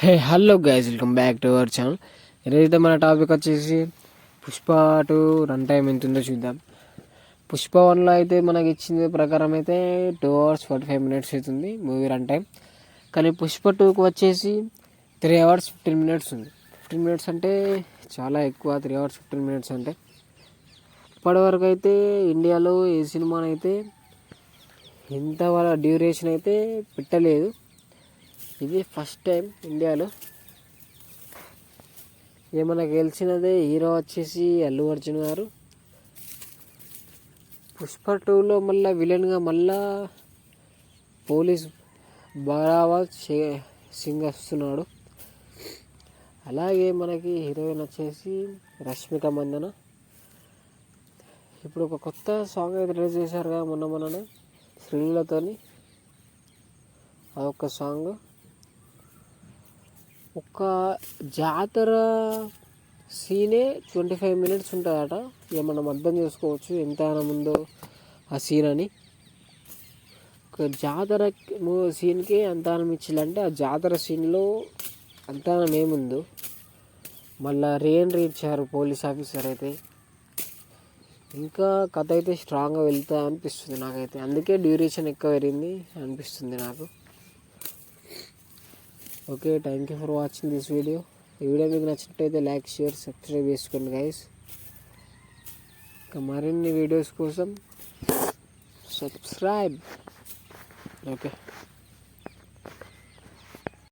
Hey hello guys, welcome back to our channel. ఈరోజైతే మన topic వచ్చేసి పుష్ప 2 రన్ టైం ఎంత ఉందో చూద్దాం. పుష్ప 1లో అయితే మనకి ఇచ్చిన ప్రకారం అయితే 2 hours 45 minutes అవుతుంది మూవీ రన్ టైం. కానీ పుష్ప 2కి వచ్చేసి 3 hours 15 minutes ఉంది. 15 minutes అంటే చాలా ఎక్కువ. 3 hours 15 minutes అంటే ఇప్పటివరకు అయితే ఇండియాలో ఏ సినిమానైతే ఇంత వాళ్ళ డ్యూరేషన్ అయితే పెట్టలేదు. ఇది ఫస్ట్ టైం ఇండియాలో. మనకు గెలిచినదే హీరో వచ్చేసి అల్లు అర్జున్ గారు. పుష్ప 2లో మళ్ళీ విలన్గా మళ్ళా పోలీస్ బారావా సింగ్ వస్తున్నాడు. అలాగే మనకి హీరోయిన్ వచ్చేసి రష్మిక మందన. ఇప్పుడు ఒక కొత్త సాంగ్ అయితే రిలీజ్ చేశారు కదా మొన్ననే శ్రీలతోని. అదొక సాంగ్. ఒక జాతర సీనే 25 minutes ఉంటుందట. ఇక మనం అర్థం చేసుకోవచ్చు ఎంత ముందో ఆ సీన్ అని. ఒక జాతర సీన్కి అంతానం ఇచ్చిందంటే ఆ జాతర సీన్లో అంతానం ఏముందో. మళ్ళీ రీఎంట్రీ ఇచ్చారు పోలీస్ ఆఫీసర్ అయితే. ఇంకా కథ అయితే స్ట్రాంగ్గా వెళ్తా అనిపిస్తుంది నాకైతే. అందుకే డ్యూరేషన్ ఎక్కువ పెరిగింది అనిపిస్తుంది నాకు. Okay, thank you for watching this video. ఈ వీడియో మీకు నచ్చినట్టయితే లైక్, షేర్, సబ్స్క్రైబ్ చేసుకోండి గైస్. ఇంకా మరిన్ని వీడియోస్ కోసం సబ్స్క్రైబ్. ఓకే.